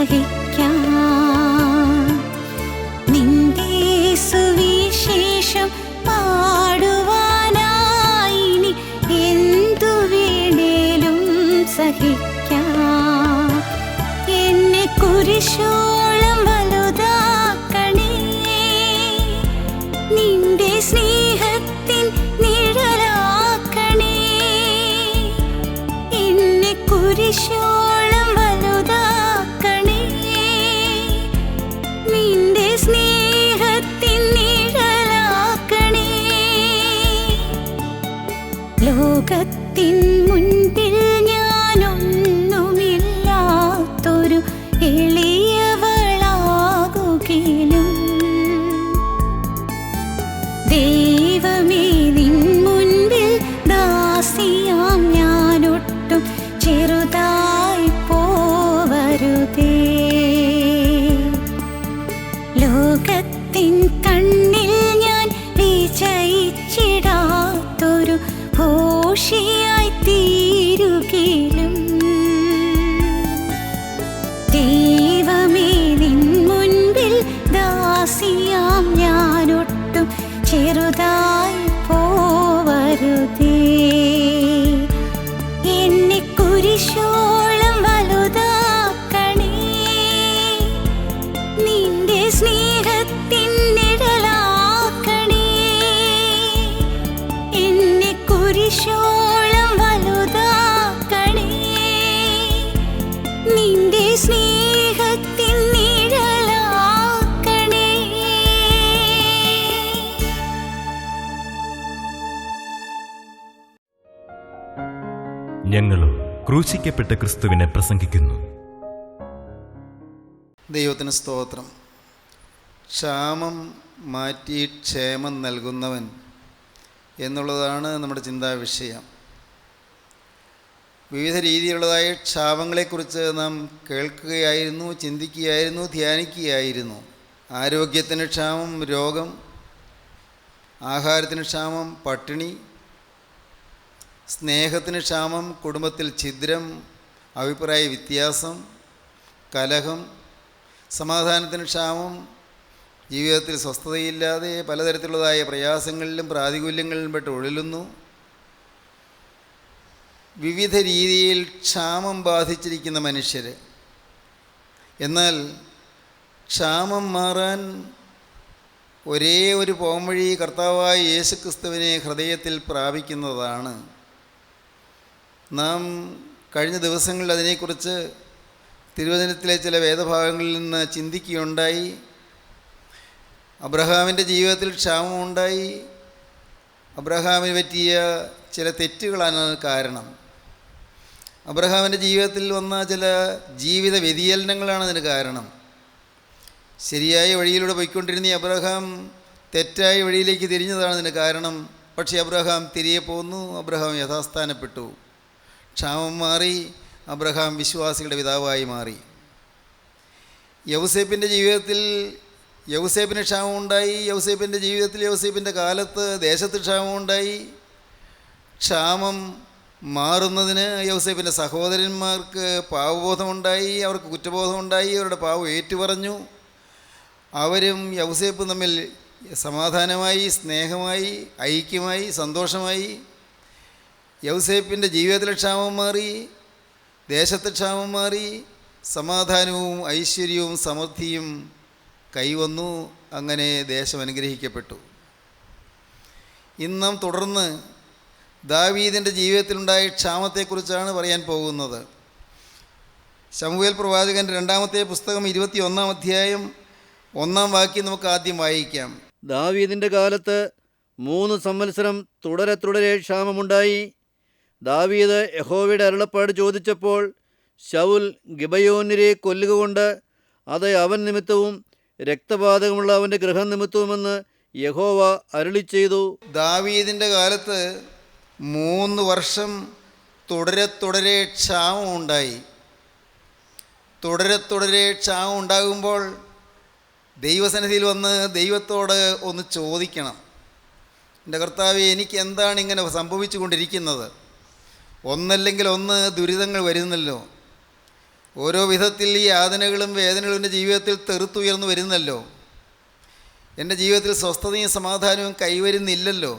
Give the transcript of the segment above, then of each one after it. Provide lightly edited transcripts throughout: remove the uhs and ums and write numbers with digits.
സഹിക്കാം. നിന്റെ സുവിശേഷം പാടുവാനായി ഇനി എന്തു വേണേലും സഹിക്കാം. എന്നെ കുരിശോളം വലുതാക്കണേ, നിന്റെ സ്നേഹത്തിൻ നിഴലാക്കണേ. എന്നെ കുരിശോളം വലുതാക്കണേ, നിന്റെ സ്നേഹത്തിൻ നിഴലാക്കണേ. ലോകത്തിൻ മുൻപിൽ ഞാനൊന്നുമില്ലാത്തൊരു എളിയവളാകുകിലും ദൈവമേ നിൻ മുൻപിൽ ദാസിയാം ഞാനൊട്ടും ചെറുതായി പോവരുതേ. ലോകത്തിൻ കണ്ണിൽ ഞാൻ വിജയിച്ചിടാത്തൊരു ഭോഷിയായി തീരുകിലും ദൈവമേ നിൻ മുൻപിൽ ദാസിയാം ഞാനൊട്ടും ചെറുതായി പോവരുതേ. എന്നെ കുരിശോളം വലുതാക്കണേ, നിന്റെ സ്നേഹത്തിൻ നിഴലാക്കണേ. എന്നെ കുരിശോളം വലുതാക്കണേ, നിന്റെ സ്നേഹത്തിൻ നിഴലാക്കണേ. ഞങ്ങളും ക്രൂശിക്കപ്പെട്ട ക്രിസ്തുവിനെ പ്രസംഗിക്കുന്നു. ദൈവത്തിന് സ്തോത്രം. ക്ഷാമം മാറ്റി ക്ഷേമം നൽകുന്നവൻ എന്നുള്ളതാണ് നമ്മുടെ ചിന്താവിഷയം. വിവിധ രീതിയിലുള്ളതായ ക്ഷാമങ്ങളെക്കുറിച്ച് നാം കേൾക്കുകയായിരുന്നു, ചിന്തിക്കുകയായിരുന്നു, ധ്യാനിക്കുകയായിരുന്നു. ആരോഗ്യത്തിന് ക്ഷാമം, രോഗം; ആഹാരത്തിന് ക്ഷാമം, പട്ടിണി; സ്നേഹത്തിന് ക്ഷാമം, കുടുംബത്തിൽ ഛിദ്രം, അഭിപ്രായ വ്യത്യാസം, കലഹം; സമാധാനത്തിന് ക്ഷാമം, ജീവിതത്തിൽ സ്വസ്ഥതയില്ലാതെ പലതരത്തിലുള്ളതായ പ്രയാസങ്ങളിലും പ്രാതികൂല്യങ്ങളിലും പെട്ട് ഉഴലുന്നു. വിവിധ രീതിയിൽ ക്ഷാമം ബാധിച്ചിരിക്കുന്ന മനുഷ്യർ. എന്നാൽ ക്ഷാമം മാറാൻ ഒരേ ഒരു പോംവഴി കർത്താവായ യേശുക്രിസ്തുവിനെ ഹൃദയത്തിൽ പ്രാപിക്കുന്നതാണ്. നാം കഴിഞ്ഞ ദിവസങ്ങളിൽ അതിനെക്കുറിച്ച് തിരുവചനത്തിലെ ചില വേദഭാഗങ്ങളിൽ നിന്ന് ചിന്തിക്കുകയുണ്ടായി. അബ്രഹാമിൻ്റെ ജീവിതത്തിൽ ക്ഷാമമുണ്ടായി. അബ്രഹാമിന് പറ്റിയ ചില തെറ്റുകളാണ് കാരണം. അബ്രഹാമിൻ്റെ ജീവിതത്തിൽ വന്ന ചില ജീവിത വ്യതിചലനങ്ങളാണ് അതിന് കാരണം. ശരിയായ വഴിയിലൂടെ പോയിക്കൊണ്ടിരുന്ന അബ്രഹാം തെറ്റായ വഴിയിലേക്ക് തിരിഞ്ഞതാണ് അതിന് കാരണം. പക്ഷേ അബ്രഹാം തിരികെ പോന്നു, അബ്രഹാം യഥാസ്ഥാനപ്പെട്ടു. ക്ഷാമം മാറി, അബ്രഹാം വിശ്വാസികളുടെ പിതാവായി മാറി. യൗസേപ്പിൻ്റെ ജീവിതത്തിൽ യൗസേപ്പിന് ക്ഷാമമുണ്ടായി. യൗസേപ്പിൻ്റെ ജീവിതത്തിൽ യൗസേപ്പിൻ്റെ കാലത്ത് ദേശത്ത് ക്ഷാമമുണ്ടായി. ക്ഷാമം മാറുന്നതിന് യൗസേപ്പിൻ്റെ സഹോദരന്മാർക്ക് പാവബോധമുണ്ടായി, അവർക്ക് കുറ്റബോധമുണ്ടായി, അവരുടെ പാവം ഏറ്റുപറഞ്ഞു. അവരും യൗസേപ്പും തമ്മിൽ സമാധാനമായി, സ്നേഹമായി, ഐക്യമായി, സന്തോഷമായി. യൗസേപ്പിൻ്റെ ജീവിതത്തിലെ ക്ഷാമം മാറി, ദേശത്തെ ക്ഷാമം മാറി, സമാധാനവും ഐശ്വര്യവും സമൃദ്ധിയും കൈവന്നു. അങ്ങനെ ദേശം അനുഗ്രഹിക്കപ്പെട്ടു. ഇന്നും തുടർന്ന് ദാവീദിൻ്റെ ജീവിതത്തിലുണ്ടായ ക്ഷാമത്തെക്കുറിച്ചാണ് പറയാൻ പോകുന്നത്. ശമൂവേൽ പ്രവാചകൻ്റെ 2-ാമത്തെ പുസ്തകം 21-ാം അധ്യായം 1-ാം വാക്യം നമുക്ക് ആദ്യം വായിക്കാം. ദാവീദിൻ്റെ കാലത്ത് 3 സംവത്സരം തുടരെ ക്ഷാമമുണ്ടായി. ദാവീദ് യഹോവയുടെ അരുളപ്പാട് ചോദിച്ചപ്പോൾ ശൗൽ ഗിബയോന്യരെ കൊല്ലുകൊണ്ട് അത് അവൻ നിമിത്തവും രക്തപാതകമുള്ള അവൻ്റെ ഗൃഹം നിമിത്തവുമെന്ന് യഹോവ അരുളിച്ചെയ്തു. ദാവീദിൻ്റെ കാലത്ത് 3 വർഷം തുടരെ ക്ഷാമമുണ്ടായി. തുടരെ ക്ഷാമം ഉണ്ടാകുമ്പോൾ ദൈവസന്നിധിയിൽ വന്ന് ദൈവത്തോട് ഒന്ന് ചോദിക്കണം, എൻ്റെ കർത്താവേ, എനിക്ക് എന്താണ് ഇങ്ങനെ സംഭവിച്ചു കൊണ്ടിരിക്കുന്നത്? ഒന്നല്ലെങ്കിൽ ഒന്ന് ദുരിതങ്ങൾ വരുന്നല്ലോ. ഓരോ വിധത്തിൽ ഈ യാതനകളും വേദനകളും എൻ്റെ ജീവിതത്തിൽ തെറുത്തുയർന്നു വരുന്നല്ലോ. എൻ്റെ ജീവിതത്തിൽ സ്വസ്ഥതയും സമാധാനവും കൈവരുന്നില്ലല്ലോ.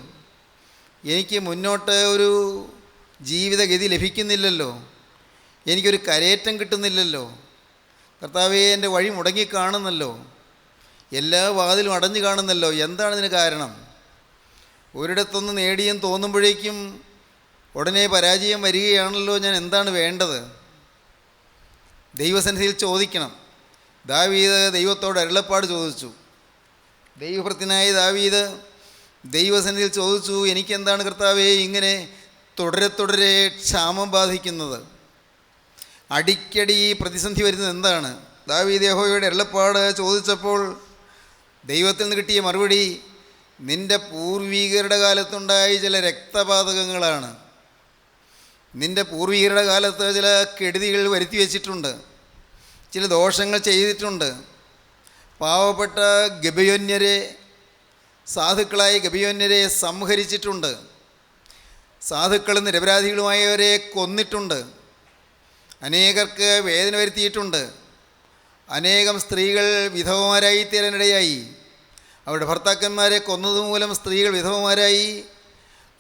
എനിക്ക് മുന്നോട്ട് ഒരു ജീവിതഗതി ലഭിക്കുന്നില്ലല്ലോ. എനിക്കൊരു കരയേറ്റം കിട്ടുന്നില്ലല്ലോ. കർത്താവേ, എൻ്റെ വഴി മുടങ്ങിക്കാണുന്നല്ലോ. എല്ലാ വാതിലും അടഞ്ഞു കാണുന്നല്ലോ. എന്താണ് ഇതിന് കാരണം? ഒരിടത്തൊന്ന് നേടിയെന്ന് തോന്നുമ്പോഴേക്കും ഉടനെ പരാജയം വരികയാണല്ലോ. ഞാൻ എന്താണ് വേണ്ടത്? ദൈവസന്നിധിയിൽ ചോദിക്കണം. ദാവീദ് ദൈവത്തോട് അരുളപ്പാട് ചോദിച്ചു. ദൈവഭൃത്യനായ ദാവീദ് ദൈവസന്നിധിയിൽ ചോദിച്ചു, എനിക്കെന്താണ് കർത്താവേ ഇങ്ങനെ തുടരെ ക്ഷാമം ബാധിക്കുന്നത്? അടിക്കടി പ്രതിസന്ധി വരുന്നത് എന്താണ്? ദാവീദ് യഹോവയുടെ അരുളപ്പാട് ചോദിച്ചപ്പോൾ ദൈവത്തിൽ നിന്ന് കിട്ടിയ മറുപടി, നിൻ്റെ പൂർവികരുടെ കാലത്തുണ്ടായ ചില രക്തപാതകങ്ങളാണ്. നിൻ്റെ പൂർവികരുടെ കാലത്ത് ചില കെടുതികൾ വരുത്തി വച്ചിട്ടുണ്ട്, ചില ദോഷങ്ങൾ ചെയ്തിട്ടുണ്ട്. പാവപ്പെട്ട ഗിബെയോന്യരെ, സാധുക്കളായ ഗിബെയോന്യരെ സംഹരിച്ചിട്ടുണ്ട്. സാധുക്കളും നിരപരാധികളുമായവരെ കൊന്നിട്ടുണ്ട്. അനേകർക്ക് വേദന വരുത്തിയിട്ടുണ്ട്. അനേകം സ്ത്രീകൾ വിധവമാരായി തീരാനിടയായി. അവരുടെ ഭർത്താക്കന്മാരെ കൊന്നതുമൂലം സ്ത്രീകൾ വിധവമാരായി.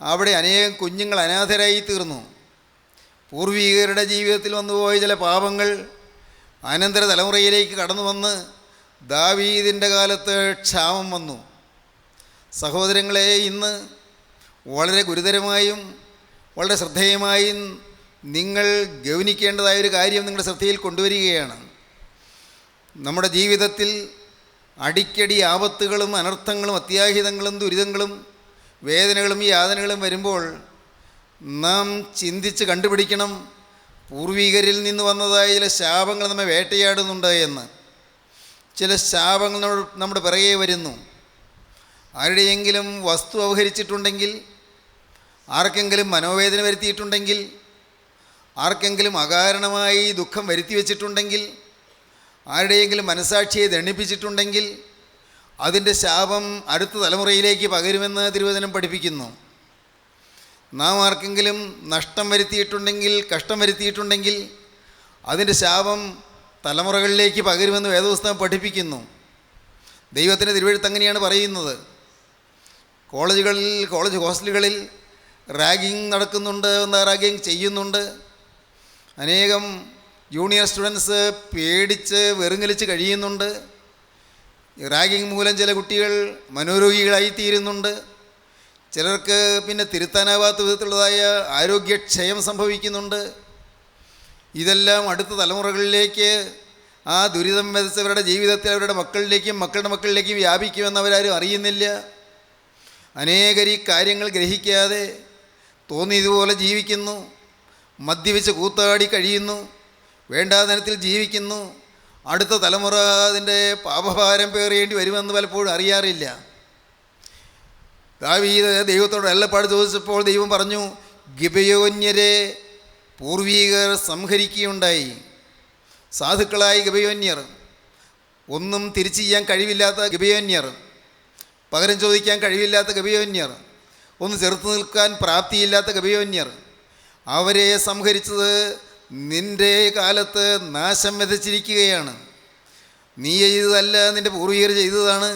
അവിടെ അനേകം കുഞ്ഞുങ്ങൾ അനാഥരായി തീർന്നു. പൂർവികരുടെ ജീവിതത്തിൽ വന്നുപോയ ചില പാപങ്ങൾ അനന്തര തലമുറയിലേക്ക് കടന്നു വന്ന് ദാവീദിൻ്റെ കാലത്ത് ക്ഷാമം വന്നു. സഹോദരങ്ങളെ, ഇന്ന് വളരെ ഗുരുതരമായും വളരെ ശ്രദ്ധേയമായും നിങ്ങൾ ഗൗനിക്കേണ്ടതായൊരു കാര്യം നിങ്ങളുടെ ശ്രദ്ധയിൽ കൊണ്ടുവരികയാണ്. നമ്മുടെ ജീവിതത്തിൽ അടിക്കടി ആപത്തുകളും അനർത്ഥങ്ങളും അത്യാഹിതങ്ങളും ദുരിതങ്ങളും വേദനകളും യാതനകളും വരുമ്പോൾ നാം ചിന്തിച്ച് കണ്ടുപിടിക്കണം, പൂർവികരിൽ നിന്ന് വന്നതായ ചില ശാപങ്ങൾ നമ്മെ വേട്ടയാടുന്നുണ്ട് എന്ന്. ചില ശാപങ്ങൾ നമ്മുടെ പിറകെ വരുന്നു. ആരുടെയെങ്കിലും വസ്തു അപഹരിച്ചിട്ടുണ്ടെങ്കിൽ, ആർക്കെങ്കിലും മനോവേദന വരുത്തിയിട്ടുണ്ടെങ്കിൽ, ആർക്കെങ്കിലും അകാരണമായി ദുഃഖം വരുത്തി വച്ചിട്ടുണ്ടെങ്കിൽ, ആരുടെയെങ്കിലും മനസാക്ഷിയെ ദണ്ഡിപ്പിച്ചിട്ടുണ്ടെങ്കിൽ അതിൻ്റെ ശാപം അടുത്ത തലമുറയിലേക്ക് പകരുമെന്ന് തിരുവചനം പഠിപ്പിക്കുന്നു. നാം ആർക്കെങ്കിലും നഷ്ടം വരുത്തിയിട്ടുണ്ടെങ്കിൽ, കഷ്ടം വരുത്തിയിട്ടുണ്ടെങ്കിൽ അതിൻ്റെ ശാപം തലമുറകളിലേക്ക് പകരുമെന്ന് വേദപുസ്തകം പഠിപ്പിക്കുന്നു. ദൈവത്തിൻ്റെ തിരുവെഴുത്ത് അങ്ങനെയാണ് പറയുന്നത്. കോളേജ് ഹോസ്റ്റലുകളിൽ റാഗിങ് നടക്കുന്നുണ്ട്, റാഗിങ് ചെയ്യുന്നുണ്ട്. അനേകം ജൂനിയർ സ്റ്റുഡൻസ് പേടിച്ച് വെറുങ്ങലിച്ച് കഴിയുന്നുണ്ട്. റാഗിങ് മൂലം ചില കുട്ടികൾ മനോരോഗികളായിത്തീരുന്നുണ്ട്. ചിലർക്ക് പിന്നെ തിരുത്താനാവാത്ത വിധത്തിലുള്ളതായ ആരോഗ്യക്ഷയം സംഭവിക്കുന്നുണ്ട്. ഇതെല്ലാം അടുത്ത തലമുറകളിലേക്ക് ആ ദുരിതം വിതച്ചവരുടെ ജീവിതത്തിൽ അവരുടെ മക്കളിലേക്കും മക്കളുടെ മക്കളിലേക്കും വ്യാപിക്കുമെന്ന് അവരാരും അറിയുന്നില്ല. അനേകർ ഈ കാര്യങ്ങൾ ഗ്രഹിക്കാതെ തോന്നിയതുപോലെ ജീവിക്കുന്നു. മദ്യപിച്ച് കൂത്താടി കഴിയുന്നു. വേണ്ടാതനത്തിൽ ജീവിക്കുന്നു. അടുത്ത തലമുറ അതിൻ്റെ പാപഭാരം പേറേണ്ടി വരുമെന്ന് പലപ്പോഴും അറിയാറില്ല. ദാവീദ് ദൈവത്തോട് അരുളപ്പാട് ചോദിച്ചപ്പോൾ ദൈവം പറഞ്ഞു, ഗിബെയോന്യരെ പൂർവീകർ സംഹരിക്കുകയുണ്ടായി. സാധുക്കളായ ഗിബെയോന്യർ, ഒന്നും തിരിച്ചു ചെയ്യാൻ കഴിവില്ലാത്ത ഗിബെയോന്യർ, പകരം ചോദിക്കാൻ കഴിവില്ലാത്ത ഗിബെയോന്യർ, ഒന്ന് ചെറുത്തു നിൽക്കാൻ പ്രാപ്തിയില്ലാത്ത ഗിബെയോന്യർ, അവരെ സംഹരിച്ചത് നിൻ്റെ കാലത്ത് നാശം വിതച്ചിരിക്കുകയാണ്. നീ ചെയ്തതല്ല, നിൻ്റെ പൂർവികർ ചെയ്തതാണ്.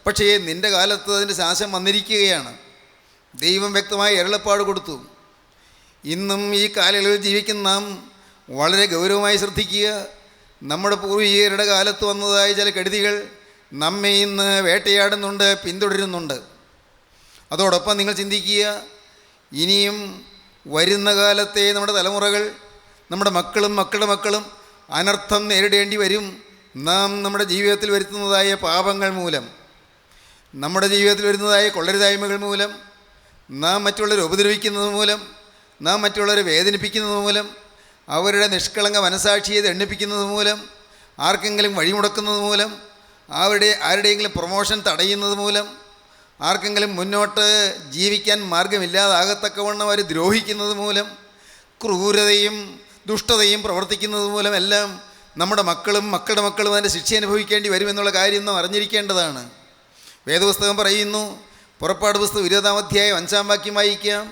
പക്ഷേ നിൻ്റെ കാലത്ത് അതിൻ്റെ നാശം വന്നിരിക്കുകയാണ്. ദൈവം വ്യക്തമായി അരുളപ്പാട് കൊടുത്തു. ഇന്നും ഈ കാലയളവിൽ ജീവിക്കുന്ന നാം വളരെ ഗൗരവമായി ശ്രദ്ധിക്കുക. നമ്മുടെ പൂർവികരുടെ കാലത്ത് വന്നതായ ചില കെടുതികൾ നമ്മെ ഇന്ന് വേട്ടയാടുന്നുണ്ട്, പിന്തുടരുന്നുണ്ട്. അതോടൊപ്പം നിങ്ങൾ ചിന്തിക്കുക, ഇനിയും വരുന്ന കാലത്തെ നമ്മുടെ തലമുറകൾ, നമ്മുടെ മക്കളും മക്കളുടെ മക്കളും അനർത്ഥം നേരിടേണ്ടി വരും. നാം നമ്മുടെ ജീവിതത്തിൽ വരുത്തുന്നതായ പാപങ്ങൾ മൂലം, നമ്മുടെ ജീവിതത്തിൽ വരുന്നതായ കൊള്ളരുതായ്മകൾ മൂലം, നാം മറ്റുള്ളവരെ ഉപദ്രവിക്കുന്നത് മൂലം, നാം മറ്റുള്ളവരെ വേദനിപ്പിക്കുന്നത് മൂലം, അവരുടെ നിഷ്കളങ്ക മനസാക്ഷിയെ ദണ്ഡിപ്പിക്കുന്നത് മൂലം, ആർക്കെങ്കിലും വഴിമുടക്കുന്നത് മൂലം, ആരുടെയെങ്കിലും പ്രൊമോഷൻ തടയുന്നത് മൂലം, ആർക്കെങ്കിലും മുന്നോട്ട് ജീവിക്കാൻ മാർഗമില്ലാതാകത്തക്കവണ്ണം അവർ ദ്രോഹിക്കുന്നത് മൂലം, ക്രൂരതയും ദുഷ്ടതയും പ്രവർത്തിക്കുന്നത് മൂലം എല്ലാം നമ്മുടെ മക്കളും മക്കളുടെ മക്കളും അതിൻ്റെ ശിക്ഷ അനുഭവിക്കേണ്ടി വരുമെന്നുള്ള കാര്യം നാം അറിഞ്ഞിരിക്കേണ്ടതാണ്. വേദപുസ്തകം പറയുന്നു, പുറപ്പാട് പുസ്തകം 20-ാം അധ്യായം 5-ാം വാക്യം വായിക്കാം,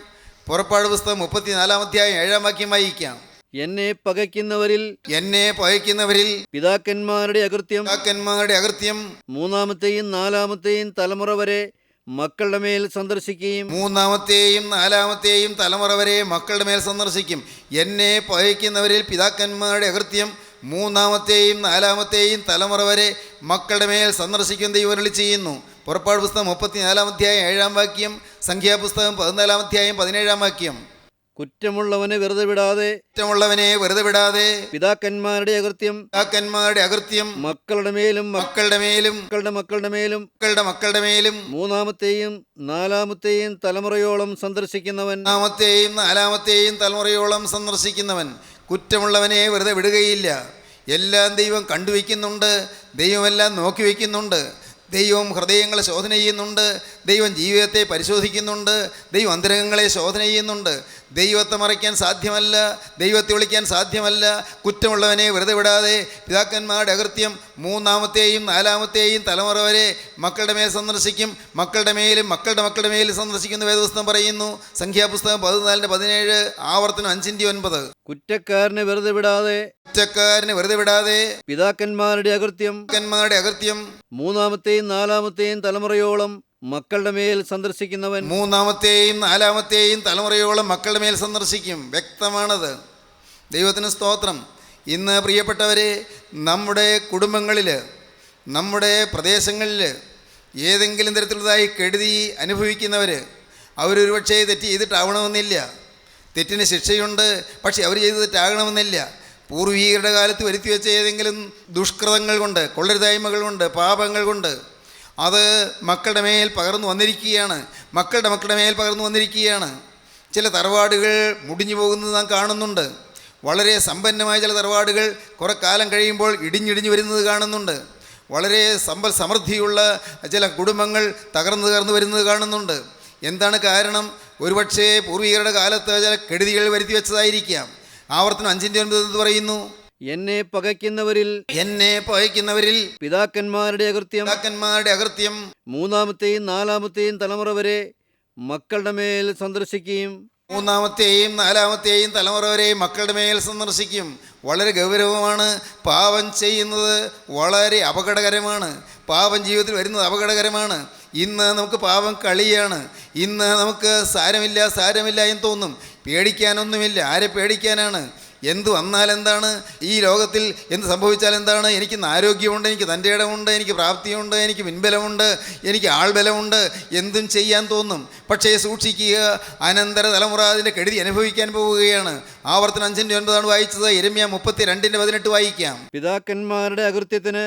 പുറപ്പാട് പുസ്തകം 34-ാം അധ്യായം 7-ാം വാക്യം വായിക്കാം. എന്നെ പകയ്ക്കുന്നവരിൽ എന്നെ പകയ്ക്കുന്നവരിൽ പിതാക്കന്മാരുടെ അകൃത്യം പിതാക്കന്മാരുടെ അകൃത്യം മൂന്നാമത്തെയും നാലാമത്തെയും തലമുറ വരെ മക്കളുടെ മേൽ സന്ദർശിക്കുകയും മൂന്നാമത്തെയും നാലാമത്തെയും തലമുറ വരെ മക്കളുടെ മേൽ സന്ദർശിക്കും. എന്നെ പകയ്ക്കുന്നവരിൽ പിതാക്കന്മാരുടെ അകൃത്യം മൂന്നാമത്തെയും നാലാമത്തെയും തലമുറ വരെ മക്കളുടെ മേൽ സന്ദർശിക്കും ദൈവം അരുളി ചെയ്യുന്നു. പുറപ്പാട് പുസ്തകം 34 അധ്യായം 7 വാക്യം, സംഖ്യാപുസ്തകം 14 അധ്യായം 17 വാക്യം. കുറ്റമുള്ളവനെ വെറുതെ വിടാതെ കുറ്റമുള്ളവനെ വെറുതെ വിടാതെ പിതാക്കന്മാരുടെ അകൃത്യം പിതാക്കന്മാരുടെ അകൃത്യം മക്കളുടെ മേലും മക്കളുടെ മേലും മക്കളുടെ മേലും മക്കളുടെ മേലും മൂന്നാമത്തെയും നാലാമത്തെയും തലമുറയോളം സന്ദർശിക്കുന്നവൻ മൂന്നാമത്തെയും നാലാമത്തെയും തലമുറയോളം സന്ദർശിക്കുന്നവൻ കുറ്റമുള്ളവനെ വെറുതെ വിടുകയില്ല. എല്ലാം ദൈവം കണ്ടുവയ്ക്കുന്നുണ്ട്, ദൈവമെല്ലാം നോക്കി വയ്ക്കുന്നുണ്ട്, ദൈവം ഹൃദയങ്ങളെ ശോധന ചെയ്യുന്നുണ്ട്, ദൈവം ജീവിതത്തെ പരിശോധിക്കുന്നുണ്ട്, ദൈവം അന്തരംഗങ്ങളെ ശോധന ചെയ്യുന്നുണ്ട്. ദൈവത്തെ മറയ്ക്കാൻ സാധ്യമല്ല, ദൈവത്തെ വിളിക്കാൻ സാധ്യമല്ല. കുറ്റമുള്ളവനെ വെറുതെ വിടാതെ പിതാക്കന്മാരുടെ അകൃത്യം മൂന്നാമത്തെയും നാലാമത്തെയും തലമുറ വരെ മക്കളുടെ മേൽ സന്ദർശിക്കും, മക്കളുടെ മേലും മക്കളുടെ മേലും സന്ദർശിക്കുന്ന വേദപുസ്തകം പറയുന്നു. സംഖ്യാപുസ്തകം 14:17, ആവർത്തനം 5:9. കുറ്റക്കാരനെ വെറുതെ വിടാതെ പിതാക്കന്മാരുടെ അകൃത്യം മൂന്നാമത്തെയും നാലാമത്തെയും തലമുറയോളം മക്കളുടെ മേൽ സന്ദർശിക്കുന്നവൻ മൂന്നാമത്തെയും നാലാമത്തെയും തലമുറയോളം മക്കളുടെ മേൽ സന്ദർശിക്കും. വ്യക്തമാണത്. ദൈവത്തിന് സ്തോത്രം. ഇന്ന് പ്രിയപ്പെട്ടവരെ, നമ്മുടെ കുടുംബങ്ങളിൽ, നമ്മുടെ പ്രദേശങ്ങളിൽ ഏതെങ്കിലും തരത്തിലുള്ളതായി കെടുതി അനുഭവിക്കുന്നവർ, അവരൊരു പക്ഷേ തെറ്റ് ചെയ്തിട്ടാവണമെന്നില്ല, തെറ്റിന് ശിക്ഷയുണ്ട്, പക്ഷേ അവർ ചെയ്ത് തെറ്റാകണമെന്നില്ല. പൂർവീകരുടെ കാലത്ത് വരുത്തി വെച്ച ഏതെങ്കിലും ദുഷ്കൃതങ്ങൾ കൊണ്ട്, കൊള്ളരുതായ്മകൾ കൊണ്ട്, പാപങ്ങൾ കൊണ്ട് അത് മക്കളുടെ മേൽ പകർന്നു വന്നിരിക്കുകയാണ്, മക്കളുടെ മേൽ പകർന്നു വന്നിരിക്കുകയാണ്. ചില തറവാടുകൾ മുടിഞ്ഞു പോകുന്നത് നാം കാണുന്നുണ്ട്. വളരെ സമ്പന്നമായ ചില തറവാടുകൾ കുറേ കാലം കഴിയുമ്പോൾ ഇടിഞ്ഞിടിഞ്ഞു വരുന്നത് കാണുന്നുണ്ട്. വളരെ സമൃദ്ധിയുള്ള ചില കുടുംബങ്ങൾ തകർന്നു വരുന്നത് കാണുന്നുണ്ട്. എന്താണ് കാരണം? ഒരുപക്ഷേ പൂർവികരുടെ കാലത്ത് ചില കെടുതികൾ വരുത്തി വെച്ചതായിരിക്കാം. ആവർത്തനം 5:9 പറയുന്നു, എന്നെ പകയ്ക്കുന്നവരിൽ പിതാക്കന്മാരുടെ അകൃത്യം മൂന്നാമത്തെയും നാലാമത്തെയും തലമുറ വരെ മക്കളുടെ മേൽ സന്ദർശിക്കുകയും മൂന്നാമത്തെയും നാലാമത്തെയും തലമുറ വരെ മക്കളുടെ മേൽ സന്ദർശിക്കും. വളരെ ഗൗരവമാണ്. പാപം ചെയ്യുന്നത് വളരെ അപകടകരമാണ്. പാപം ജീവിതത്തിൽ വരുന്നത് അപകടകരമാണ്. ഇന്ന് നമുക്ക് പാപം കളിയാണ്. ഇന്ന് നമുക്ക് സാരമില്ല എന്ന് തോന്നും. പേടിക്കാനൊന്നുമില്ല. ആരെ പേടിക്കാനാണ്? എന്ത് വന്നാൽ എന്താണ്? ഈ ലോകത്തിൽ എന്ത് സംഭവിച്ചാൽ എന്താണ്? എനിക്കിന്ന് ആരോഗ്യമുണ്ട്, എനിക്ക് തൻ്റെ ഇടമുണ്ട്, എനിക്ക് പ്രാപ്തിയുണ്ട്, എനിക്ക് പിൻബലമുണ്ട്, എനിക്ക് ആൾബലമുണ്ട്, എന്തും ചെയ്യാൻ തോന്നും. പക്ഷേ സൂക്ഷിക്കുക, അനന്തര തലമുറ അതിൻ്റെ കെടുതി അനുഭവിക്കാൻ പോവുകയാണ്. ആവർത്തനം 5:9 വായിച്ചത്. യെരമ്യാ 32:18 വായിക്കാം. പിതാക്കന്മാരുടെ അകൃത്യത്തിന്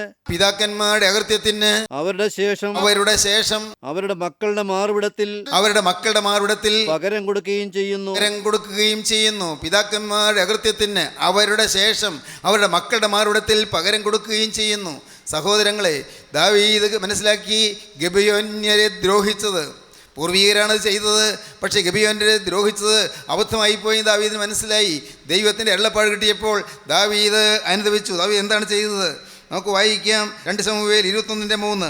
അവരുടെ ശേഷം അവരുടെ മക്കളുടെ മാർവിടത്തിൽ പകരം കൊടുക്കുകയും ചെയ്യുന്നു. പിതാക്കന്മാരുടെ അകൃത്യത്തിന് അവരുടെ ശേഷം അവരുടെ മക്കളുടെ മാർവിടത്തിൽ പകരം കൊടുക്കുകയും ചെയ്യുന്നു. സഹോദരങ്ങളെ, ദാവീദ് മനസ്സിലാക്കി, ഗിബെയോന്യരെ ദ്രോഹിച്ചത് പൂർവീകരാണ് ചെയ്തത്. പക്ഷേ ഗിബെയോന്യരെ ദ്രോഹിച്ചത് അബദ്ധമായിപ്പോയി ദാവീദിന് മനസ്സിലായി. ദൈവത്തിൻ്റെ അരുളപ്പാട് കിട്ടിയപ്പോൾ ദാവീദ് അനുദപിച്ചു. ദാവീദ് എന്താണ് ചെയ്തത്? നമുക്ക് വായിക്കാം. 2 ശമൂവേൽ 21:3.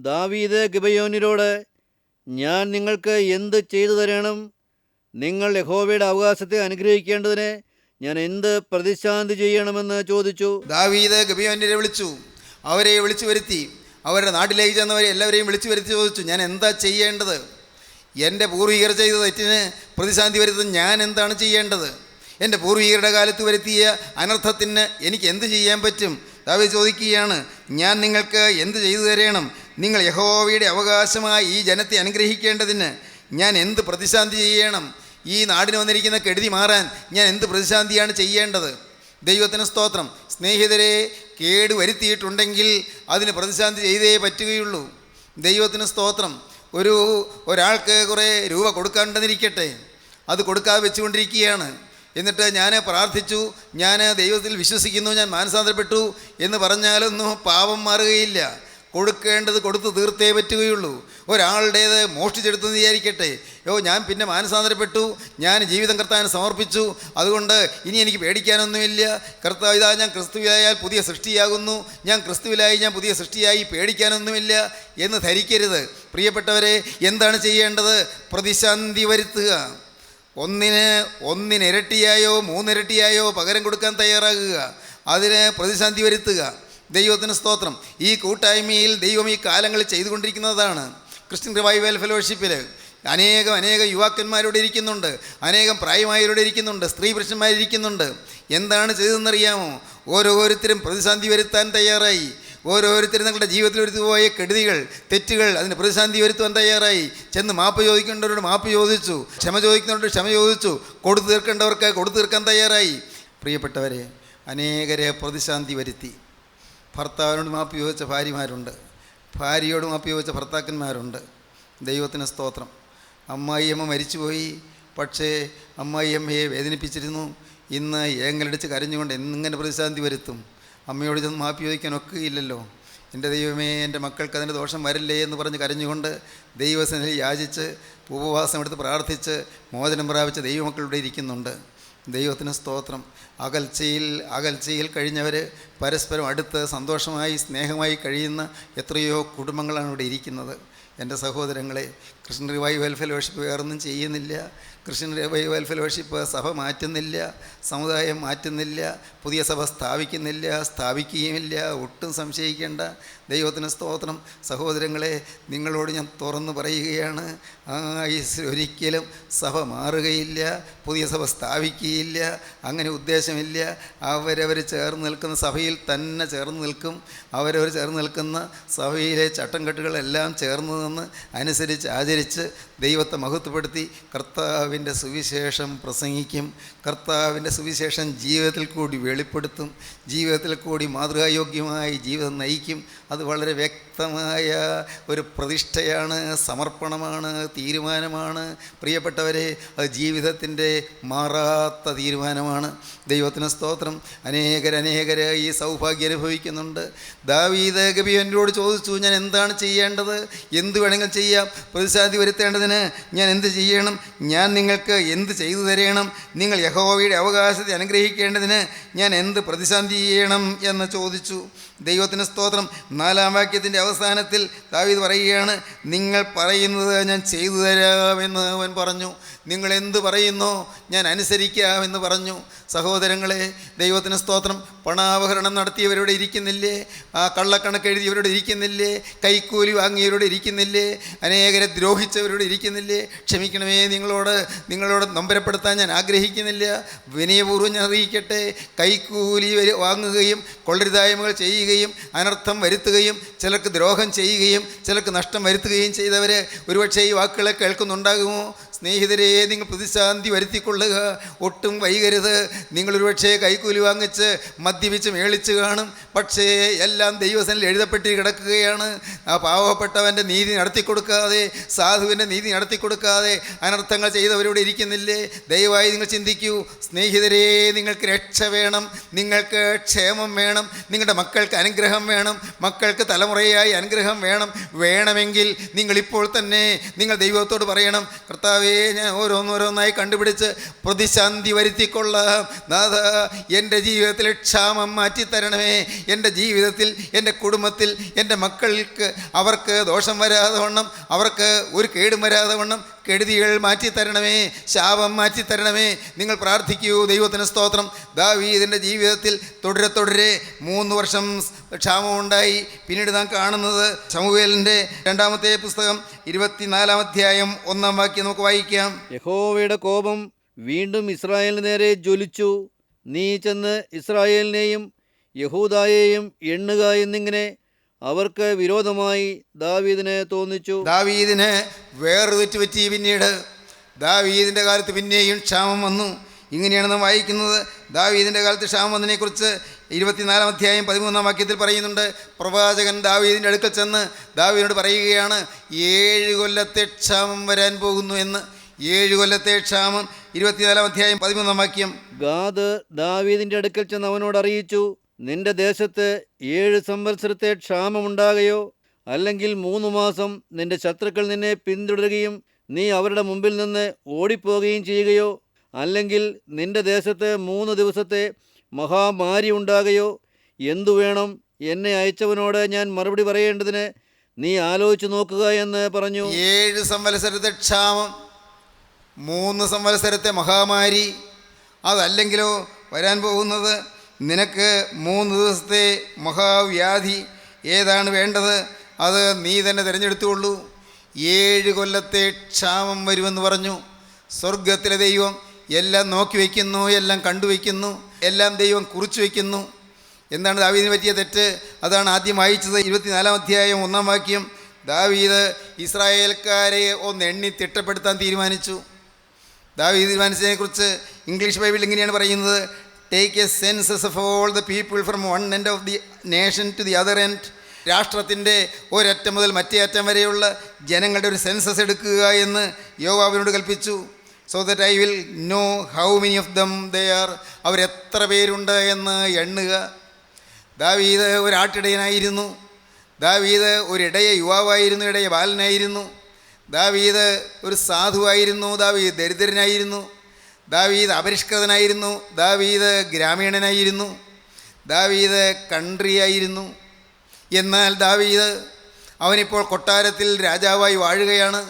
ദാവീദ് ഗിബെയോന്യരോട്, ഞാൻ നിങ്ങൾക്ക് എന്ത് ചെയ്തു തരണം? നിങ്ങൾ യഹോവയുടെ അവകാശത്തെ അനുഗ്രഹിക്കേണ്ടതിന് ഞാൻ എന്ത് പ്രതിശാന്തി ചെയ്യണമെന്ന് ചോദിച്ചു. ദാവീദ് ഗിബെയോന്യരെ അവരെ വിളിച്ചു വരുത്തി. അവരുടെ നാട്ടിലേക്ക് ചെന്നവരെ എല്ലാവരെയും വിളിച്ചു വരുത്തി ചോദിച്ചു, ഞാൻ എന്താ ചെയ്യേണ്ടത്? എൻ്റെ പൂർവികർ ചെയ്ത തെറ്റിന് പ്രതിശാന്തി വരുത്തുന്ന ഞാൻ എന്താണ് ചെയ്യേണ്ടത്? എൻ്റെ പൂർവികരുടെ കാലത്ത് വരുത്തിയ അനർത്ഥത്തിന് എനിക്ക് എന്ത് ചെയ്യാൻ പറ്റും? ദാവീദ് ചോദിക്കുകയാണ്, ഞാൻ നിങ്ങൾക്ക് എന്ത് ചെയ്തു തരണം? നിങ്ങൾ യഹോവയുടെ അവകാശമായി ഈ ജനത്തെ അനുഗ്രഹിക്കേണ്ടതിന് ഞാൻ എന്ത് പ്രതിശാന്തി ചെയ്യണം? ഈ നാടിന് വന്നിരിക്കുന്ന കെടുതി മാറാൻ ഞാൻ എന്ത് പ്രതിശാന്തിയാണ് ചെയ്യേണ്ടത്? ദൈവത്തിന് സ്തോത്രം. സ്നേഹിതരെ, കേട് വരുത്തിയിട്ടുണ്ടെങ്കിൽ അതിന് പ്രതിശാന്തി ചെയ്തേ പറ്റുകയുള്ളൂ. ദൈവത്തിന് സ്തോത്രം. ഒരാൾക്ക് കുറേ രൂപ കൊടുക്കാണ്ടെന്നിരിക്കട്ടെ, അത് കൊടുക്കാതെ വെച്ചുകൊണ്ടിരിക്കുകയാണ്. എന്നിട്ട് ഞാൻ പ്രാർത്ഥിച്ചു, ഞാൻ ദൈവത്തിൽ വിശ്വസിക്കുന്നു, ഞാൻ മാനസാന്തരപ്പെട്ടു എന്ന് പറഞ്ഞാലൊന്നും പാപം മാറുകയില്ല. കൊടുക്കേണ്ടത് കൊടുത്ത് തീർത്തേ പറ്റുകയുള്ളൂ. ഒരാളുടേത് മോഷ്ടിച്ചെടുത്തെന്ന് വിചാരിക്കട്ടെ, ഞാൻ പിന്നെ മാനസാന്തരപ്പെട്ടു, ഞാൻ ജീവിതം കർത്താവിന് സമർപ്പിച്ചു, അതുകൊണ്ട് ഇനി എനിക്ക് പേടിക്കാനൊന്നുമില്ല. കർത്താവ് ഇതാ, ഞാൻ ക്രിസ്തുവിലായാൽ പുതിയ സൃഷ്ടിയാകുന്നു, ഞാൻ പുതിയ സൃഷ്ടിയായി, പേടിക്കാനൊന്നുമില്ല എന്ന് ധരിക്കരുത്. പ്രിയപ്പെട്ടവരെ, എന്താണ് ചെയ്യേണ്ടത്? പ്രതിശാന്തി വരുത്തുക. ഒന്നിനിരട്ടിയായോ മൂന്നിരട്ടിയായോ പകരം കൊടുക്കാൻ തയ്യാറാകുക, അതിന് പ്രതിസന്ധി വരുത്തുക. ദൈവത്തിന് സ്തോത്രം. ഈ കൂട്ടായ്മയിൽ ദൈവം ഈ കാലങ്ങളിൽ ചെയ്തുകൊണ്ടിരിക്കുന്നതാണ്. ക്രിസ്ത്യൻ റിവൈവൽ ഫെലോഷിപ്പിൽ അനേകം യുവാക്കന്മാരോട് ഇരിക്കുന്നുണ്ട്, അനേകം പ്രായമായവരോട് ഇരിക്കുന്നുണ്ട്, സ്ത്രീ പുരുഷന്മാരിയ്ക്കുന്നുണ്ട്. എന്താണ് ചെയ്തതെന്നറിയാമോ? ഓരോരുത്തരും പ്രതിസന്ധി വരുത്താൻ തയ്യാറായി. ഓരോരുത്തരും നിങ്ങളുടെ ജീവിതത്തിൽ വരുത്തി പോയ കെടുതികൾ, തെറ്റുകൾ, അതിന് പ്രതിസന്ധി വരുത്തുവാൻ തയ്യാറായി. ചെന്ന് മാപ്പ് ചോദിക്കേണ്ടവരോട് മാപ്പ് ചോദിച്ചു, ക്ഷമ ചോദിക്കുന്നവരോട് ക്ഷമ ചോദിച്ചു, കൊടുത്തു തീർക്കേണ്ടവർക്ക് കൊടുത്തു തീർക്കാൻ തയ്യാറായി. പ്രിയപ്പെട്ടവരെ, അനേകരെ പ്രതിസന്ധി വരുത്തി. ഭർത്താവിനോട് മാപ്പ് ചോദിച്ച ഭാര്യമാരുണ്ട്, ഭാര്യയോട് മാപ്പ് ചോദിച്ച ഭർത്താക്കന്മാരുണ്ട്. ദൈവത്തിന് സ്തോത്രം. അമ്മായിയമ്മ മരിച്ചുപോയി, പക്ഷേ അമ്മായിയമ്മയെ വേദനിപ്പിച്ചിരുന്നു. ഇന്ന് ഏങ്ങലടിച്ച് കരഞ്ഞുകൊണ്ട് എന്നിങ്ങനെ പ്രതിസന്ധി വരുത്തും. അമ്മയോട് ചെന്ന് മാപ്പ് ചോദിക്കാനൊക്കെ ഇല്ലല്ലോ. എൻ്റെ ദൈവമേ, എൻ്റെ മക്കൾക്ക് അതിൻ്റെ ദോഷം വരില്ലേ എന്ന് പറഞ്ഞ് കരഞ്ഞുകൊണ്ട് ദൈവസന്നിധിയിൽ യാചിച്ച് ഉപവാസം എടുത്ത് പ്രാർത്ഥിച്ച് മോചനം പ്രാപിച്ച ദൈവമക്കളിവിടെ ഇരിക്കുന്നുണ്ട്. ദൈവത്തിന് സ്തോത്രം. അകൽച്ചയിൽ കഴിഞ്ഞവർ പരസ്പരം അടുത്ത് സന്തോഷമായി സ്നേഹമായി കഴിയുന്ന എത്രയോ കുടുംബങ്ങളാണ് ഇവിടെ ഇരിക്കുന്നത്. എൻ്റെ സഹോദരങ്ങളെ, ക്രിസ്ത്യൻ റിവൈവൽ ഫെലോഷിപ്പ് വേറൊന്നും ചെയ്യുന്നില്ല. ക്രിസ്ത്യൻ റിവൈവൽ ഫെലോഷിപ്പ് സഭ മാറ്റുന്നില്ല, സമുദായം മാറ്റുന്നില്ല, പുതിയ സഭ സ്ഥാപിക്കുകയുമില്ല. ഒട്ടും സംശയിക്കേണ്ട. ദൈവത്തിന് സ്തോത്രം. സഹോദരങ്ങളെ, നിങ്ങളോട് ഞാൻ തുറന്നു പറയുകയാണ്, ഒരിക്കലും സഭ മാറുകയില്ല, പുതിയ സഭ സ്ഥാപിക്കുകയില്ല. അങ്ങനെ ഉദ്ദേശമില്ല. അവരവർ ചേർന്ന് നിൽക്കുന്ന സഭയിൽ തന്നെ ചേർന്ന് നിൽക്കും. അവരവർ ചേർന്ന് നിൽക്കുന്ന സഭയിലെ ചട്ടം കെട്ടുകളെല്ലാം ചേർന്ന് നിന്ന് അനുസരിച്ച് ആചരിച്ച് ദൈവത്തെ മഹത്വപ്പെടുത്തി കർത്താവിൻ്റെ സുവിശേഷം പ്രസംഗിക്കും. കർത്താവിൻ്റെ സുവിശേഷം ജീവിതത്തിൽ കൂടി വെളിപ്പെടുത്തും. ജീവിതത്തിൽ കൂടി മാതൃകായോഗ്യമായി ജീവിതം നയിക്കും. അത് വളരെ വ്യക്തമായ ഒരു പ്രതിഷ്ഠയാണ്, സമർപ്പണമാണ്, തീരുമാനമാണ്. പ്രിയപ്പെട്ടവരെ, അത് ജീവിതത്തിൻ്റെ മാറാത്ത തീരുമാനമാണ്. ദൈവത്തിന് സ്തോത്രം. അനേകർ ഈ സൗഭാഗ്യം അനുഭവിക്കുന്നുണ്ട്. ദാവീദ് ഗിബെയോന്യരോട് ചോദിച്ചു, ഞാൻ എന്താണ് ചെയ്യേണ്ടത്? എന്ത് വേണമെങ്കിലും ചെയ്യാം. പ്രതിസന്ധി വരുത്തേണ്ടതിന് ഞാൻ എന്ത് ചെയ്യണം? ഞാൻ നിങ്ങൾക്ക് എന്ത് ചെയ്തു തരണം? നിങ്ങൾ യഹോവയുടെ അവകാശത്തെ അനുഗ്രഹിക്കേണ്ടതിന് ഞാൻ എന്ത് പ്രതിസന്ധി ചെയ്യണം എന്ന് ചോദിച്ചു. ദൈവത്തിന് സ്തോത്രം. 4-ാം വാക്യത്തിൻ്റെ അവസാനത്തിൽ ദാവീദ് പറയുകയാണ്, നിങ്ങൾ പറയുന്നത് ഞാൻ ചെയ്തു തരാമെന്ന് അവൻ പറഞ്ഞു. നിങ്ങൾ എന്ത് പറയുന്നോ ഞാൻ അനുസരിക്കാമെന്ന് പറഞ്ഞു. സഹോദരങ്ങളെ, ദൈവത്തിന് സ്തോത്രം. പണാപഹരണം നടത്തിയവരോട് ഇരിക്കുന്നില്ലേ? ആ കള്ളക്കണക്ക് എഴുതിയവരോട് ഇരിക്കുന്നില്ലേ? കൈക്കൂലി വാങ്ങിയവരോട് ഇരിക്കുന്നില്ലേ? അനേകരെ ദ്രോഹിച്ചവരോട് ഇരിക്കുന്നില്ലേ? ക്ഷമിക്കണമേ, നിങ്ങളോട് നൊമ്പരപ്പെടുത്താൻ ഞാൻ ആഗ്രഹിക്കുന്നില്ല. വിനയപൂർവ്വം ഞാൻ അറിയിക്കട്ടെ, കൈക്കൂലി വാങ്ങുകയും കൊള്ളരുതായ്മകൾ ചെയ്യുകയും അനർത്ഥം വരുത്തുകയും ചിലർക്ക് ദ്രോഹം ചെയ്യുകയും ചിലർക്ക് നഷ്ടം വരുത്തുകയും ചെയ്തവർ ഒരുപക്ഷെ ഈ വാക്കുകളെ കേൾക്കുന്നുണ്ടാകുമോ? സ്നേഹിതരെ, നിങ്ങൾ പ്രതിസന്ധി വരുത്തിക്കൊള്ളുക. ഒട്ടും വൈകരുത്. നിങ്ങളൊരു പക്ഷേ കൈക്കൂലി വാങ്ങിച്ച് മദ്യപിച്ച് മേളിച്ച് കാണും. പക്ഷേ എല്ലാം ദൈവസനിൽ എഴുതപ്പെട്ട് കിടക്കുകയാണ്. ആ പാവപ്പെട്ടവൻ്റെ നീതി നടത്തിക്കൊടുക്കാതെ, സാധുവിൻ്റെ നീതി നടത്തിക്കൊടുക്കാതെ അനർത്ഥങ്ങൾ ചെയ്തവരോട് ഇരിക്കുന്നില്ലേ? ദയവായി നിങ്ങൾ ചിന്തിക്കൂ. സ്നേഹിതരെ, നിങ്ങൾക്ക് രക്ഷ വേണം, നിങ്ങൾക്ക് ക്ഷേമം വേണം, നിങ്ങളുടെ മക്കൾക്ക് അനുഗ്രഹം വേണം, മക്കൾക്ക് തലമുറയായി അനുഗ്രഹം വേണമെങ്കിൽ നിങ്ങളിപ്പോൾ തന്നെ നിങ്ങൾ ദൈവത്തോട് പറയണം, കർത്താവേ, ഞാൻ ഓരോന്നോരോന്നായി കണ്ടുപിടിച്ച് പ്രതിസന്ധി വരുത്തിക്കൊള്ളാം. നാഥ, എൻ്റെ ജീവിതത്തിലെ ക്ഷാമം മാറ്റിത്തരണമേ. എൻ്റെ ജീവിതത്തിൽ, എൻ്റെ കുടുംബത്തിൽ, എൻ്റെ മക്കൾക്ക് അവർക്ക് ദോഷം വരാതെ വണ്ണം, അവർക്ക് ഒരു കേടും വരാതെ വണ്ണം കെടുതികൾ മാറ്റിത്തരണമേ, ശാപം മാറ്റിത്തരണമേ. നിങ്ങൾ പ്രാർത്ഥിക്കൂ. ദൈവത്തിന് സ്തോത്രം. ദാവീദിൻ്റെ ജീവിതത്തിൽ തുടരെ 3 വർഷം ക്ഷാമമുണ്ടായി. പിന്നീട് നാം കാണുന്നത് ശമൂവേലിൻ്റെ 2-ാമത്തെ പുസ്തകം 24-ാം അധ്യായം 1-ാം വാക്യം നമുക്ക് വായിക്കാം. യഹോവയുടെ കോപം വീണ്ടും ഇസ്രായേലിന് നേരെ ജ്വലിച്ചു. നീ ചെന്ന് ഇസ്രായേലിനെയും യഹൂദായെയും എണ്ണുക എന്നിങ്ങനെ അവർക്ക് വിരോധമായി ദാവീദിനെ തോന്നിച്ചു. ദാവീദിന് വേറൊരു തെറ്റ് പറ്റി. പിന്നീട് ദാവീദിൻ്റെ കാലത്ത് പിന്നെയും ക്ഷാമം വന്നു. ഇങ്ങനെയാണ് നാം വായിക്കുന്നത്. ദാവീദിൻ്റെ കാലത്ത് ക്ഷാമം വന്നതിനെക്കുറിച്ച് 24-ാം അധ്യായം 13-ാം വാക്യത്തിൽ പറയുന്നുണ്ട്. പ്രവാചകൻ ദാവീദിൻ്റെ അടുക്കൽ ചെന്ന് ദാവീദിനോട് പറയുകയാണ്, 7 കൊല്ലത്തെ ക്ഷാമം വരാൻ പോകുന്നു എന്ന്. 7 കൊല്ലത്തെ ക്ഷാമം. 24-ാം അധ്യായം 13-ാം വാക്യം. ഗാദ് ദാവീദിൻ്റെ അടുക്കൽ ചെന്ന് അവനോട് അറിയിച്ചു, നിന്റെ ദേശത്ത് 7 സംവത്സരത്തെ ക്ഷാമമുണ്ടാകുകയോ അല്ലെങ്കിൽ 3 മാസം നിന്റെ ശത്രുക്കൾ നിന്നെ പിന്തുടരുകയും നീ അവരുടെ മുമ്പിൽ നിന്ന് ഓടിപ്പോകുകയും ചെയ്യുകയോ അല്ലെങ്കിൽ നിന്റെ ദേശത്ത് 3 ദിവസത്തെ മഹാമാരി ഉണ്ടാകുകയോ എന്തു വേണം? എന്നെ അയച്ചവനോട് ഞാൻ മറുപടി പറയേണ്ടതിന് നീ ആലോചിച്ച് നോക്കുക എന്ന് പറഞ്ഞു. 7 സംവത്സരത്തെ ക്ഷാമം 3 സംവത്സരത്തെ മഹാമാരി, അതല്ലെങ്കിലോ വരാൻ പോകുന്നത് നിനക്ക് 3 ദിവസത്തെ മഹാവ്യാധി. ഏതാണ് വേണ്ടത്? അത് നീ തന്നെ തിരഞ്ഞെടുത്തുകൊള്ളൂ. 7 കൊല്ലത്തെ ക്ഷാമം വരുമെന്ന് പറഞ്ഞു. സ്വർഗത്തിലെ ദൈവം എല്ലാം നോക്കി വയ്ക്കുന്നു, എല്ലാം കണ്ടുവയ്ക്കുന്നു, എല്ലാം ദൈവം കുറിച്ച് വയ്ക്കുന്നു. എന്താണ് ദാവീദിന് പറ്റിയ തെറ്റ്? അതാണ് ആദ്യം വായിച്ചത്. 24-ാം അധ്യായം 1-ാം വാക്യം. ദാവീദ് ഇസ്രായേൽക്കാരെ ഒന്ന് എണ്ണി തിട്ടപ്പെടുത്താൻ തീരുമാനിച്ചു. ദാവീദ് തീരുമാനിച്ചതിനെക്കുറിച്ച് ഇംഗ്ലീഷ് ബൈബിൾ ഇങ്ങനെയാണ് പറയുന്നത്: take a census of all the people from one end of the nation to the other end. രാഷ്ട്രത്തിൻ്റെ ഒരറ്റം മുതൽ മറ്റേ അറ്റം വരെയുള്ള ജനങ്ങളുടെ ഒരു സെൻസസ് എടുക്കുക എന്ന് യോവാബിനോട് കൽപ്പിച്ചു. So that I will know how many of them they are. അവരെത്ര പേരുണ്ട് എന്ന് എണ്ണുക. ദാവീദ് ഒരാട്ടിടയനായിരുന്നു. ദാവീദ് ഒരിടയ യുവാവായിരുന്നു, ഇടയ ബാലനായിരുന്നു. ദാവീദ് ഒരു സാധുവായിരുന്നു. ദാവീദ് ദരിദ്രനായിരുന്നു. ദാവീദ് അപരിഷ്കൃതനായിരുന്നു. ദാവീദ് ഗ്രാമീണനായിരുന്നു. ദാവീദ് കൺട്രിയായിരുന്നു. എന്നാൽ ദാവീദ് അവനിപ്പോൾ കൊട്ടാരത്തിൽ രാജാവായി വാഴുകയാണ്.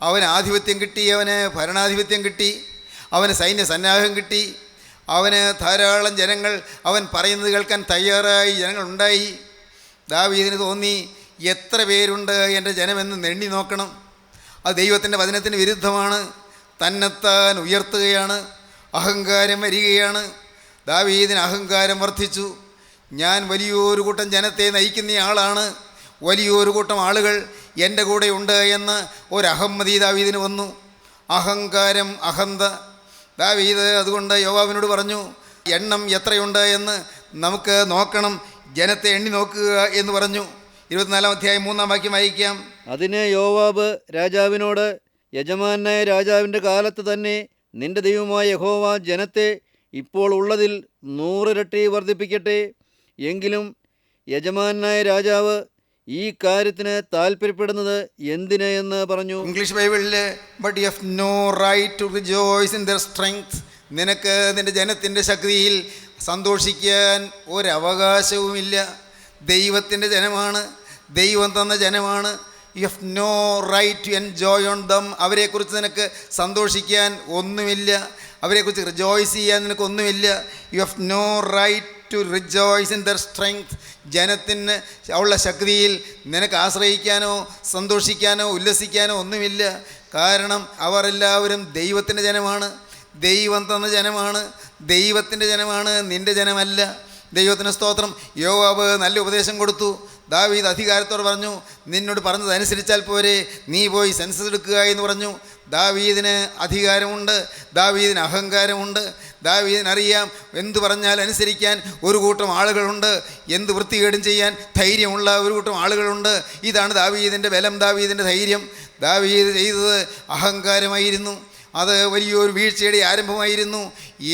അവന് ആധിപത്യം കിട്ടി, അവന് ഭരണാധിപത്യം കിട്ടി, അവന് സൈന്യ സന്നാഹം കിട്ടി, അവന് ധാരാളം ജനങ്ങൾ അവൻ പറയുന്നത് കേൾക്കാൻ തയ്യാറായി ജനങ്ങളുണ്ടായി. ദാവീദിന് തോന്നി, എത്ര പേരുണ്ട് എൻ്റെ ജനമെന്ന് എണ്ണി നോക്കണം. അത് ദൈവത്തിൻ്റെ വചനത്തിന് വിരുദ്ധമാണ്. തന്നെത്താൻ ഉയർത്തുകയാണ്, അഹങ്കാരം വരികയാണ്. ദാവീദിന് അഹങ്കാരം വർദ്ധിച്ചു. ഞാൻ വലിയൊരു കൂട്ടം ജനത്തെ നയിക്കുന്ന ആളാണ്, വലിയൊരു കൂട്ടം ആളുകൾ എൻ്റെ കൂടെ ഉണ്ട് എന്ന് ഒരഹമ്മതി ദാവീദിന് വന്നു. അഹങ്കാരം, അഹന്ത. ദാവീദ് അതുകൊണ്ട് യോവാബിനോട് പറഞ്ഞു, എണ്ണം എത്രയുണ്ട് എന്ന് നമുക്ക് നോക്കണം, ജനത്തെ എണ്ണി നോക്കുക എന്ന് പറഞ്ഞു. 24-ാം അധ്യായം 3-ാം വാക്യം വായിക്കാം. അതിന് യോവാബ് രാജാവിനോട്, യജമാനായ രാജാവിൻ്റെ കാലത്ത് തന്നെ നിന്റെ ദൈവമായ യഹോവ ജനത്തെ ഇപ്പോൾ ഉള്ളതിൽ 100 ഇരട്ടി വർദ്ധിപ്പിക്കട്ടെ. എങ്കിലും യജമാനായ രാജാവ് ഈ കാര്യത്തിന് താല്പര്യപ്പെടുന്നത് എന്തിന് എന്ന് പറഞ്ഞു. ഇംഗ്ലീഷ് ബൈബിളിൽ but you have no right to rejoice in their strength. നിനക്ക് നിൻ്റെ ജനത്തിൻ്റെ ശക്തിയിൽ സന്തോഷിക്കാൻ ഒരവകാശവുമില്ല. ദൈവത്തിൻ്റെ ജനമാണ്, ദൈവം തന്ന ജനമാണ്. You have no right to enjoy on them. അവരെക്കുറിച്ച് നിനക്ക് സന്തോഷിക്കാൻ ഒന്നുമില്ല, അവരെക്കുറിച്ച് റിജോയ്സ് ചെയ്യാൻ നിനക്കൊന്നുമില്ല. You have no right to rejoice in their strength. ജനത്തിന് ഉള്ള ശക്തിയിൽ നിനക്ക് ആശ്രയിക്കാനോ സന്തോഷിക്കാനോ ഉല്ലസിക്കാനോ ഒന്നുമില്ല. കാരണം അവർ എല്ലാവരും ദൈവത്തിൻ്റെ ജനമാണ്, ദൈവം തന്ന ജനമാണ്, ദൈവത്തിൻ്റെ ജനമാണ്, നിൻ്റെ ജനമല്ല. ദൈവത്തിന് സ്തോത്രം. യോവാബ് നല്ല ഉപദേശം കൊടുത്തു. ദാവീദ് അധികാരത്തോട് പറഞ്ഞു, നിന്നോട് പറഞ്ഞതനുസരിച്ചാൽ പോരെ, നീ പോയി സെൻസസ് എടുക്കുക എന്ന് പറഞ്ഞു. ദാവീദിന് അധികാരമുണ്ട്, ദാവീദിന് അഹങ്കാരമുണ്ട്. ദാവീദിനറിയാം എന്തു പറഞ്ഞാൽ അനുസരിക്കാൻ ഒരു കൂട്ടം ആളുകളുണ്ട്, എന്ത് വൃത്തികേടും ചെയ്യാൻ ധൈര്യമുള്ള ഒരു കൂട്ടം ആളുകളുണ്ട്. ഇതാണ് ദാവീദിൻ്റെ ബലം, ദാവീദിൻ്റെ ധൈര്യം. ദാവീദ് ചെയ്തത് അഹങ്കാരമായിരുന്നു. അത് വലിയൊരു വീഴ്ചയുടെ ആരംഭമായിരുന്നു.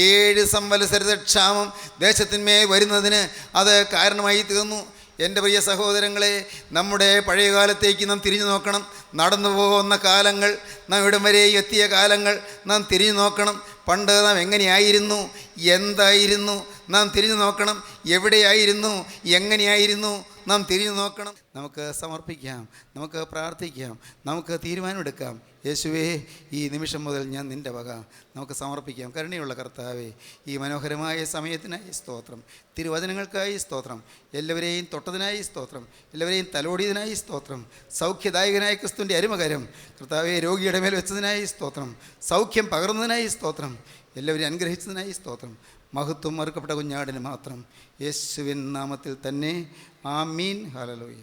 7 സംവത്സരത്തെ ക്ഷാമം ദേശത്തിന്മേൽ വരുന്നതിന് അത് കാരണമായി തീർന്നു. എൻ്റെ പ്രിയ സഹോദരങ്ങളെ, നമ്മുടെ പഴയ കാലത്തേക്ക് നാം തിരിഞ്ഞു നോക്കണം. നടന്നു പോകുന്ന കാലങ്ങൾ, നാം ഇവിടം വരെ എത്തിയ കാലങ്ങൾ നാം തിരിഞ്ഞു നോക്കണം. പണ്ട് നാം എങ്ങനെയായിരുന്നു, എന്തായിരുന്നു, നാം തിരിഞ്ഞു നോക്കണം. എവിടെയായിരുന്നു, എങ്ങനെയായിരുന്നു, നാം തിരിഞ്ഞു നോക്കണം. നമുക്ക് സമർപ്പിക്കാം, നമുക്ക് പ്രാർത്ഥിക്കാം, നമുക്ക് തീരുമാനമെടുക്കാം. യേശുവേ, ഈ നിമിഷം മുതൽ ഞാൻ നിൻ്റെ വക. നമുക്ക് സമർപ്പിക്കാം. കരുണയുള്ള കർത്താവേ, ഈ മനോഹരമായ സമയത്തിനായി സ്തോത്രം, തിരുവചനങ്ങൾക്കായി സ്തോത്രം, എല്ലാവരെയും തൊട്ടതിനായി സ്തോത്രം, എല്ലാവരെയും തലോടിയതിനായി സ്തോത്രം, സൗഖ്യദായകനായ ക്രിസ്തുവിൻ്റെ അരുമകരം കർത്താവെ രോഗിയുടെ മേൽ വെച്ചതിനായി സ്തോത്രം, സൗഖ്യം പകർന്നതിനായി സ്തോത്രം, എല്ലാവരെയും അനുഗ്രഹിച്ചതിനായി സ്തോത്രം. മഹത്വം മറുക്കപ്പെട്ട കുഞ്ഞാടിന് മാത്രം യേശുവിൻ നാമത്തിൽ തന്നെ. ആമീൻ. ഹല്ലേലൂയ.